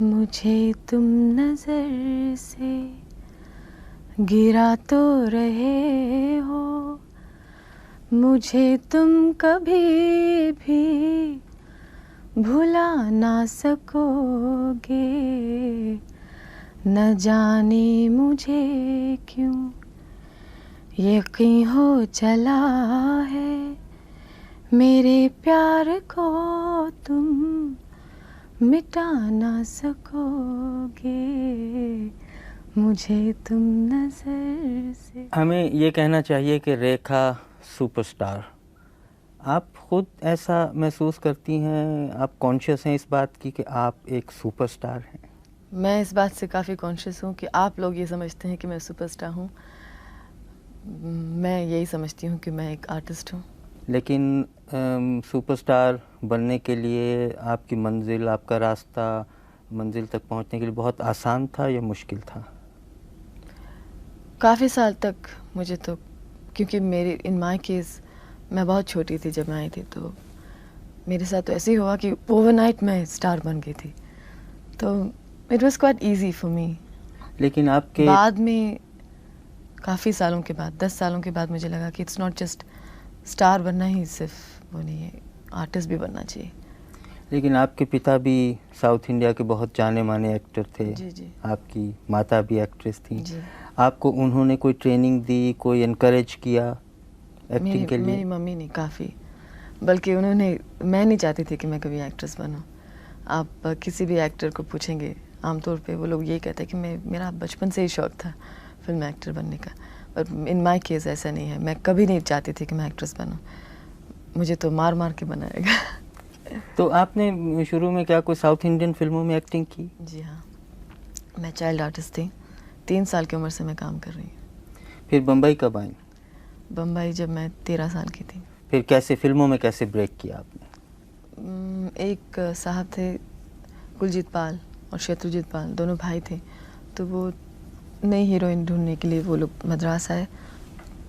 मुझे तुम नजर से गिरा तो रहे हो, मुझे तुम कभी भी भुला ना सकोगे। न जाने मुझे क्यों यकीन हो चला है, मेरे प्यार को तुम मिटा ना सकोगे, मुझे तुम नजर से। हमें ये कहना चाहिए कि रेखा सुपरस्टार। आप खुद ऐसा महसूस करती हैं, आप कॉन्शियस हैं इस बात की कि आप एक सुपरस्टार हैं? मैं इस बात से काफ़ी कॉन्शियस हूँ कि आप लोग ये समझते हैं कि मैं सुपरस्टार हूँ। मैं यही समझती हूँ कि मैं एक आर्टिस्ट हूँ। लेकिन सुपरस्टार बनने के लिए आपकी मंजिल, आपका रास्ता मंजिल तक पहुंचने के लिए बहुत आसान था या मुश्किल था? काफ़ी साल तक मुझे तो, क्योंकि मेरी इन माय केस मैं बहुत छोटी थी जब मैं आई थी, तो मेरे साथ तो ऐसे ही हुआ कि ओवरनाइट मैं स्टार बन गई थी। तो it was quite easy for me. लेकिन आपके बाद में काफ़ी सालों के बाद, 10 सालों के बाद मुझे लगा कि इट्स नॉट जस्ट स्टार बनना ही सिर्फ वो नहीं है, आर्टिस्ट भी बनना चाहिए। लेकिन आपके पिता भी साउथ इंडिया के बहुत जाने माने एक्टर थे। जी जी आपकी माता भी एक्ट्रेस थी। जी। आपको उन्होंने कोई ट्रेनिंग दी, कोई एनकरेज किया एक्टिंग के लिए? मेरी मम्मी ने काफ़ी, बल्कि उन्होंने, मैं नहीं चाहती थी कि मैं कभी एक्ट्रेस बनूं। आप किसी भी एक्टर को पूछेंगे, आमतौर पे वो लोग यही कहते हैं कि मेरा बचपन से ही शौक था फिल्म एक्टर बनने का। पर इन माय केस ऐसा नहीं है। मैं कभी नहीं चाहती थी कि मैं एक्ट्रेस बनूं, मुझे तो मार मार के बनाएगा। तो आपने शुरू में क्या कोई साउथ इंडियन फिल्मों में एक्टिंग की? जी हाँ, मैं चाइल्ड आर्टिस्ट थी। 3 साल की उम्र से मैं काम कर रही हूँ। फिर बम्बई कब आई? बम्बई जब मैं 13 साल की थी। फिर कैसे फिल्मों में कैसे ब्रेक किया आपने? एक साहब थे कुलजीत पाल और शत्रुजीत पाल, दोनों भाई थे। तो वो नई हीरोइन ढूंढने के लिए वो लोग मद्रास आए।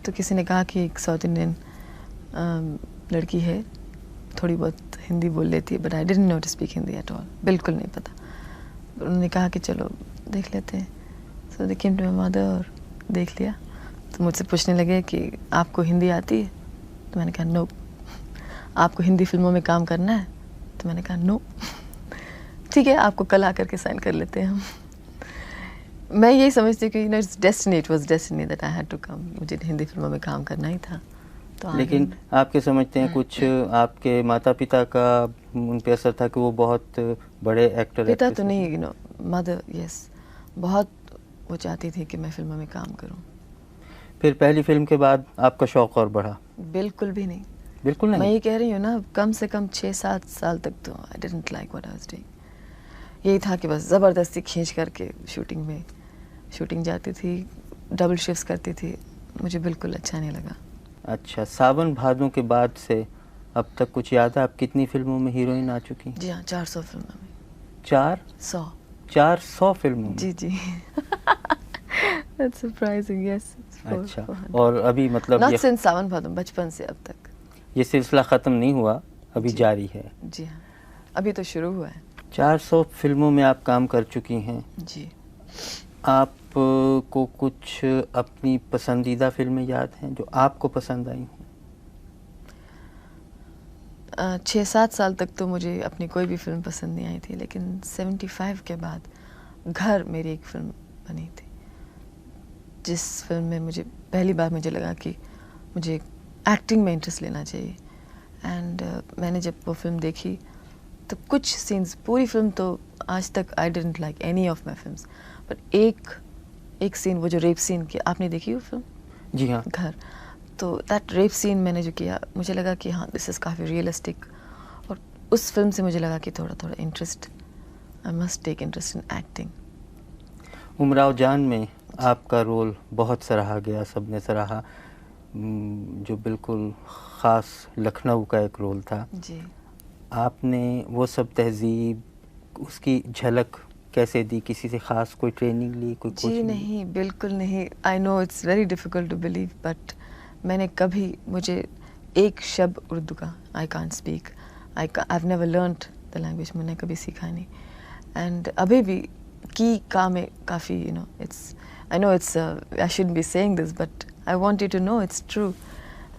तो किसी ने कहा कि एक साउथ इंडियन लड़की है, थोड़ी बहुत हिंदी बोल लेती है, but I didn't know to speak Hindi at all, बिल्कुल नहीं पता। उन्होंने कहा कि चलो देख लेते हैं। सो दे केम टू माय मदर और देख लिया। तो मुझसे पूछने लगे कि आपको हिंदी आती है? तो मैंने कहा नो। आपको हिंदी फिल्मों में काम करना है? तो मैंने कहा नो। ठीक है, आपको कल आकर के साइन कर लेते हैं हम। मैं यही समझती हूँ कि it's destiny, it was destiny that I had to come. मुझे हिंदी फिल्मों में काम करना ही था। तो लेकिन आपके समझते हैं कुछ आपके माता पिता का उन पे असर था कि वो बहुत बड़े एक्टर? पिता तो नहीं, मदर, यस, बहुत वो चाहती थी कि मैं फिल्मों में काम करूं। फिर पहली फिल्म के बाद आपका शौक और बढ़ा? बिल्कुल भी नहीं। बिल्कुल नहीं? मैं ये कह रही हूँ ना, कम से कम 6-7 साल तक तो I didn't like what I was doing. यही था कि बस ज़बरदस्ती खींच करके शूटिंग जाती थी, डबल शिफ्ट्स करती थी, मुझे बिल्कुल अच्छा नहीं लगा। अच्छा, सावन भादों के बाद से अब तक कुछ याद है आप कितनी फिल्मों में हीरोइन आ चुकी? जी हाँ, 400 फिल्मों में। 400 फिल्मों में? जी जी। That's surprising, yes. अच्छा, और अभी मतलब Not since सावन भादो, बचपन से अब तक। ये सिलसिला ख़त्म नहीं हुआ, अभी जारी है? जी हाँ, अभी तो शुरू हुआ है। 400 फिल्मों में आप काम कर चुकी हैं। जी। आप को कुछ अपनी पसंदीदा फिल्में याद हैं जो आपको पसंद आई हों? 6-7 साल तक तो मुझे अपनी कोई भी फिल्म पसंद नहीं आई थी, लेकिन 75 के बाद घर मेरी एक फिल्म बनी थी, जिस फिल्म में मुझे पहली बार मुझे लगा कि मुझे एक्टिंग में इंटरेस्ट लेना चाहिए। एंड मैंने जब वो फिल्म देखी तो कुछ सीन्स, पूरी फिल्म तो आज तक I didn't like any of my films, but एक सीन, वो जो रेप सीन की, आपने देखी वो फिल्म? जी हाँ। घर, तो दैट रेप सीन मैंने जो किया, मुझे लगा कि हाँ दिस इज़ काफ़ी रियलिस्टिक। और उस फिल्म से मुझे लगा कि थोड़ा थोड़ा interest, I must take interest in acting. Umrao Jaan में आपका रोल बहुत सराहा गया, सबने सराहा, जो बिल्कुल ख़ास लखनऊ का एक रोल था। जी। आपने वो सब तहजीब, उसकी झलक कैसे दी? किसी से ख़ास कोई ट्रेनिंग ली, कोई कोचिंग? जी नहीं, बिल्कुल नहीं। I know it's very difficult to believe, but मैंने कभी, मुझे एक शब्द उर्दू का I can't speak, I have never learned the language, मैंने कभी सीखा नहीं। एंड अभी भी की का में काफ़ी I know it's I shouldn't be saying this but I want you to know it's true.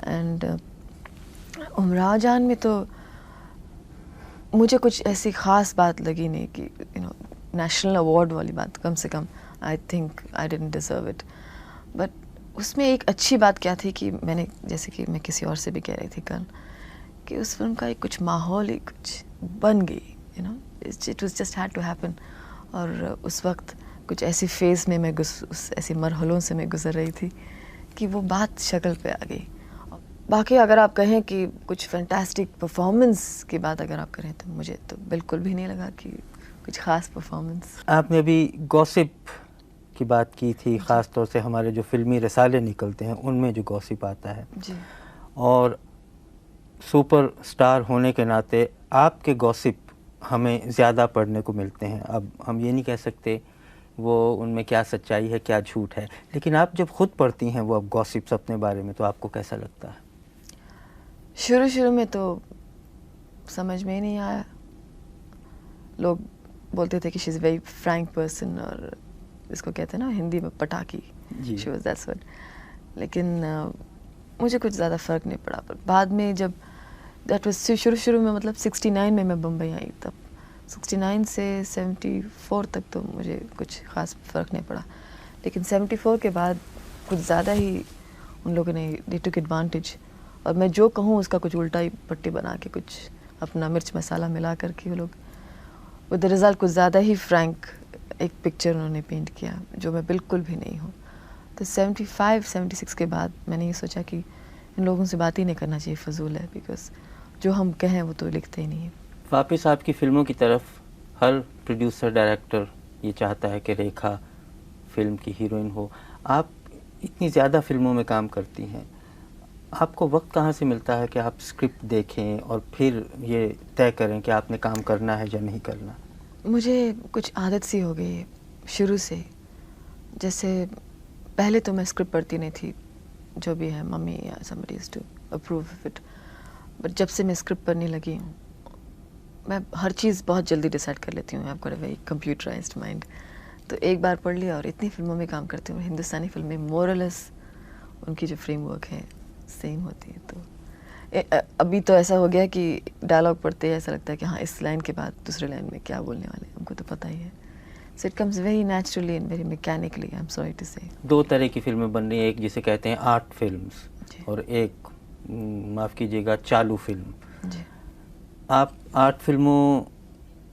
And Umrao Jaan में तो मुझे कुछ ऐसी ख़ास बात लगी नहीं कि नेशनल अवार्ड वाली बात. कम से कम I think I didn't deserve it. But उसमें एक अच्छी बात क्या थी कि मैंने, जैसे कि मैं किसी और से भी कह रही थी कल, कि उस फिल्म का एक कुछ माहौल ही कुछ बन गई. It was just had to happen. और उस वक्त कुछ ऐसी फेज़ में मैं उस ऐसी मरहलों से मैं गुज़र रही थी कि वो बात शक्ल पे आ गई. बाकी अगर आप कहें कि कुछ फैंटास्टिक परफॉर्मेंस की बात अगर आप करें तो मुझे तो बिल्कुल भी नहीं लगा कि कुछ ख़ास परफॉर्मेंस. आपने अभी गॉसिप की बात की थी, ख़ास तौर से हमारे जो फिल्मी रसाले निकलते हैं उनमें जो गॉसिप आता है जी. और सुपर स्टार होने के नाते आपके गॉसिप हमें ज़्यादा पढ़ने को मिलते हैं. अब हम ये नहीं कह सकते वो उनमें क्या सच्चाई है क्या झूठ है, लेकिन आप जब खुद पढ़ती हैं वो अब गॉसिप्स अपने बारे में, तो आपको कैसा लगता है? शुरू में तो समझ में ही नहीं आया. लोग बोलते थे कि she is very frank person, और इसको कहते हैं ना हिंदी में पटाखी. जी. She was that's what. लेकिन मुझे कुछ ज़्यादा फ़र्क नहीं पड़ा. पर बाद में जब दैट वाज शुरू में, मतलब 69 में मैं बम्बई आई, तब 69 से 74 तक तो मुझे कुछ ख़ास फ़र्क नहीं पड़ा. लेकिन 74 के बाद कुछ ज़्यादा ही उन लोगों ने दे टुक एडवांटेज. और मैं जो कहूँ उसका कुछ उल्टा ही पट्टी बना के कुछ अपना मिर्च मसाला मिला करके वो लोग विद द रिज़ल्ट कुछ ज़्यादा ही फ्रैंक एक पिक्चर उन्होंने पेंट किया, जो मैं बिल्कुल भी नहीं हूँ. तो 75-76 के बाद मैंने ये सोचा कि इन लोगों से बात ही नहीं करना चाहिए, फजूल है. बिकॉज जो हम कहें वो तो लिखते ही नहीं है. वापस आपकी फ़िल्मों की तरफ हर प्रोड्यूसर डायरेक्टर ये चाहता है कि रेखा फिल्म की हीरोइन हो. आप इतनी ज़्यादा फिल्मों में काम करती हैं, आपको वक्त कहाँ से मिलता है कि आप स्क्रिप्ट देखें और फिर ये तय करें कि आपने काम करना है या नहीं करना? मुझे कुछ आदत सी हो गई है शुरू से. जैसे पहले तो मैं स्क्रिप्ट पढ़ती नहीं थी, जो भी है मम्मी या somebody used to approve of it. But जब से मैं स्क्रिप्ट पढ़ने लगी हूँ, मैं हर चीज़ बहुत जल्दी डिसाइड कर लेती हूँ. I've got a very computerized mind. तो एक बार पढ़ लिया और इतनी फिल्मों में काम करती हूँ. हिंदुस्तानी फिल्में मोरलेस उनकी जो फ्रेमवर्क है सेम होती है. तो अभी तो ऐसा हो गया कि डायलॉग पढ़ते हैं ऐसा लगता है कि हाँ इस लाइन के बाद दूसरे लाइन में क्या बोलने वाले हैं, हमको तो पता ही है. So it comes very naturally and very mechanically. I am sorry to say. दो तरह की फिल्में बन रही हैं, एक जिसे कहते हैं आर्ट फिल्म्स जी. और एक माफ़ कीजिएगा चालू फिल्म. जी. आप आर्ट फिल्मों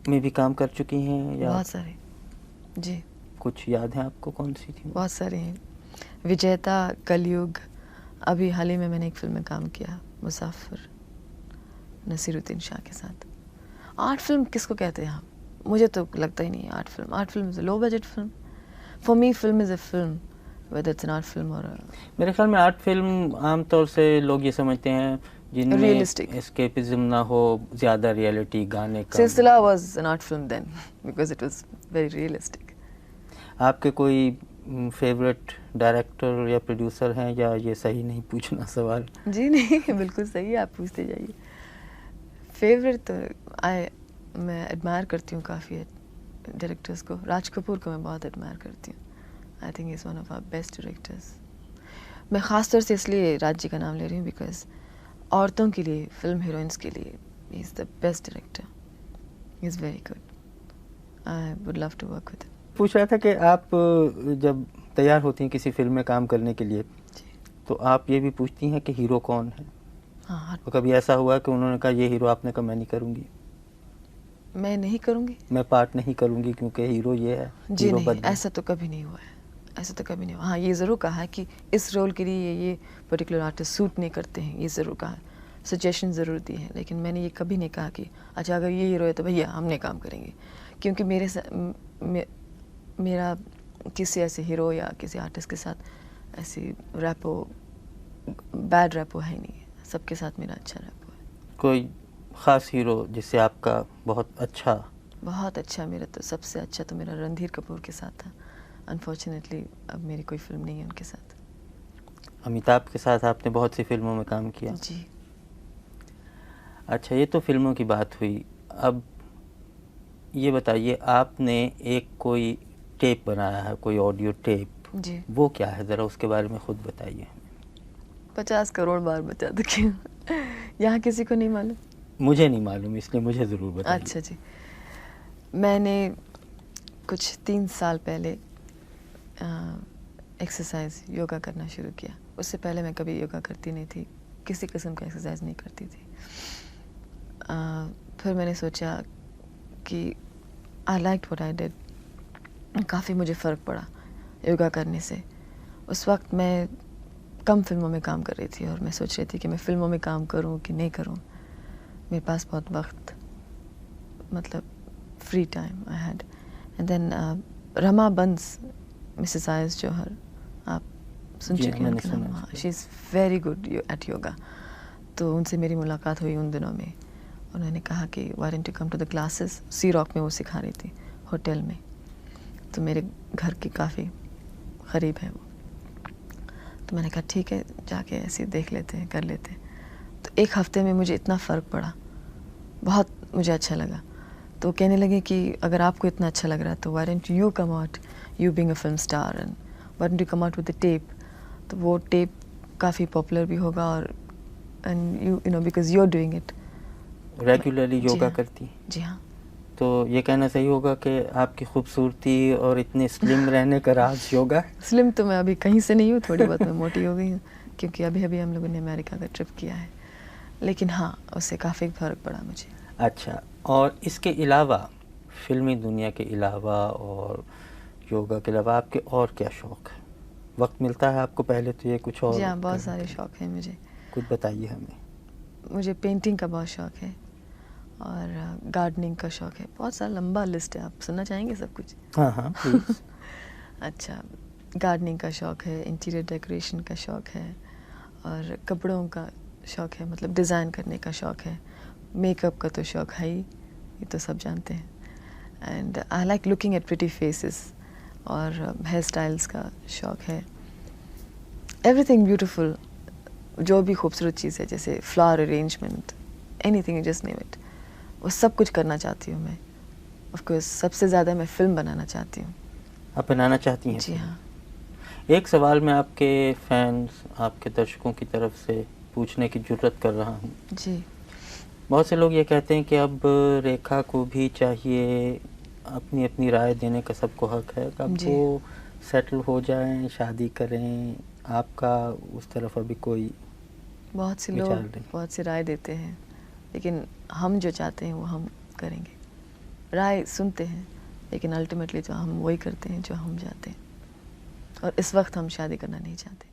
में भी काम कर चुकी हैं या बहुत सारे. जी. कुछ याद है आपको कौन सी थी? बहुत सारे हैं. विजेता, कलयुग, अभी हाल ही में मैंने एक फिल्म में काम किया, मुसाफिर, नसीरुद्दीन शाह के साथ. आर्ट फिल्म किसको कहते हैं आप? मुझे तो लगता ही नहीं है art film. Art film is a low budget film. For me film is a film, whether it's an art film और मेरे ख्याल में आर्ट फिल्म आमतौर से लोग ये समझते हैं जिनमें Realistic. एस्केपिज्म ना हो, ज़्यादा रियलिटी, गाने कम. Silsila was an art film then because it was very realistic. आपके कोई फेवरेट डायरेक्टर या प्रोड्यूसर हैं, या ये सही नहीं पूछना सवाल? जी नहीं, बिल्कुल सही है, आप पूछते जाइए. फेवरेट तो मैं एडमायर करती हूँ काफ़ी डायरेक्टर्स को. राज कपूर को मैं बहुत एडमायर करती हूँ. I think is one of our best directors. मैं ख़ास तौर से इसलिए राज जी का नाम ले रही हूँ बिकॉज औरतों के लिए, फिल्म हीरोइंस के लिए he is the best director. He is very good. I would love to work with. पूछ रहा था कि आप जब तैयार होती हैं किसी फिल्म में काम करने के लिए, तो आप ये भी पूछती हैं कि हीरो कौन है? हाँ. तो कभी ऐसा हुआ कि उन्होंने कहा ये हीरो, आपने कहा मैं नहीं करूँगी, मैं नहीं करूँगी? मैं पार्ट नहीं करूँगी क्योंकि हीरो ये है? जी हीरो नहीं, बदले. ऐसा तो कभी नहीं हुआ है. ऐसा तो कभी नहीं हुआ. हाँ, ये ज़रूर कहा है कि इस रोल के लिए ये पर्टिकुलर आर्टिस्ट सूट नहीं करते हैं, ये ज़रूर कहा है. सजेशन ज़रूर दी है, लेकिन मैंने ये कभी नहीं कहा कि अच्छा अगर ये हीरो है तो भैया हमने काम करेंगे. क्योंकि मेरा किसी ऐसे हीरो या किसी आर्टिस्ट के साथ ऐसी रैपो, बैड रैपो है नहीं है. सबके साथ मेरा अच्छा रैपो है. कोई ख़ास हीरो जिससे आपका बहुत अच्छा? बहुत अच्छा. मेरा तो सबसे अच्छा तो मेरा रणधीर कपूर के साथ था. अनफॉर्चुनेटली अब मेरी कोई फिल्म नहीं है उनके साथ. अमिताभ के साथ आपने बहुत सी फिल्मों में काम किया. जी. अच्छा, ये तो फिल्मों की बात हुई. अब ये बताइए, आपने एक कोई टेप बनाया है, कोई ऑडियो टेप, जी। वो क्या है? ज़रा उसके बारे में खुद बताइए। 50 करोड़ बार बता दो क्यों? यहाँ किसी को नहीं मालूम? मुझे नहीं मालूम, इसलिए मुझे ज़रूर बताइए। अच्छा जी। मैंने कुछ 3 साल पहले एक्सरसाइज योगा करना शुरू किया। उससे पहले मैं कभी योगा करती नहीं थी, किसी किस्म का एक्सरसाइज नहीं करती थी। फिर मैंने सोचा कि I like what I did. काफ़ी मुझे फ़र्क पड़ा योगा करने से। उस वक्त मैं कम फिल्मों में काम कर रही थी और मैं सोच रही थी कि मैं फिल्मों में काम करूं कि नहीं करूं। मेरे पास बहुत वक्त, मतलब free time I had. And then Rama Bans, Mrs आयस जौहर, आप सुन जी, चुके हैं मैंने उनका सुना नाम? है हाँ, उसको। She is very good at yoga. तो उनसे मेरी मुलाकात हुई उन दिनों में। उन्होंने कहा कि why don't you come to the classes. Sea Rock में वो सिखा रही थी, होटल में। तो मेरे घर के काफ़ी करीब है वो। तो मैंने कहा ठीक है, जाके ऐसे देख लेते हैं, कर लेते हैं। तो एक हफ्ते में मुझे इतना फ़र्क पड़ा, बहुत मुझे अच्छा लगा। तो वो कहने लगे कि अगर आपको इतना अच्छा लग रहा है तो why don't you come out, you being a film star, and why don't you come out with the tape. तो वो टेप काफ़ी पॉपुलर भी होगा और and you know because you are doing it. Regularly जी योगा हाँ, करती? जी हाँ। तो ये कहना सही होगा कि आपकी खूबसूरती और इतने स्लिम रहने का राज योगा है? स्लिम तो मैं अभी कहीं से नहीं हूँ, थोड़ी बहुत मैं मोटी हो गई हूँ क्योंकि अभी अभी हम लोगों ने अमेरिका का ट्रिप किया है। लेकिन हाँ, उससे काफ़ी फ़र्क पड़ा मुझे। अच्छा, और इसके अलावा, फिल्मी दुनिया के अलावा और योगा के अलावा आपके और क्या शौक़ है? वक्त मिलता है आपको पहले तो ये कुछ और जी हाँ, बहुत करने सारे के लिए? शौक़ हैं मुझे। कुछ बताइए हमें। मुझे पेंटिंग का बहुत शौक़ है और गार्डनिंग का शौक़ है। बहुत सारा लंबा लिस्ट है, आप सुनना चाहेंगे सब कुछ? हाँ, हाँ, प्लीज़। अच्छा, गार्डनिंग का शौक़ है, इंटीरियर डेकोरेशन का शौक़ है और कपड़ों का शौक़ है, मतलब डिज़ाइन करने का शौक़ है। मेकअप का तो शौक़ है ही, ये तो सब जानते हैं। And I like looking at pretty faces, और हेयर स्टाइल्स का शौक़ है। एवरीथिंग ब्यूटीफुल, जो भी खूबसूरत चीज़ है, जैसे flower arrangement, anything you just name it, वो सब कुछ करना चाहती हूँ मैं। ऑफ कोर्स सबसे ज़्यादा मैं फ़िल्म बनाना चाहती हूँ। आप बनाना चाहती हैं जी फिल्म? हाँ। एक सवाल मैं आपके फैंस, आपके दर्शकों की तरफ से पूछने की जुर्रत कर रहा हूँ। जी। बहुत से लोग ये कहते हैं कि अब रेखा को भी चाहिए, अपनी अपनी राय देने का सबको हक है, अब जी। वो सेटल हो जाएं, शादी करें। आपका उस तरफ अभी कोई बहुत से विचार लोग नहीं? बहुत सी राय देते हैं, लेकिन हम जो चाहते हैं वो हम करेंगे। राय सुनते हैं, लेकिन अल्टीमेटली तो हम वही करते हैं जो हम चाहते हैं। और इस वक्त हम शादी करना नहीं चाहते।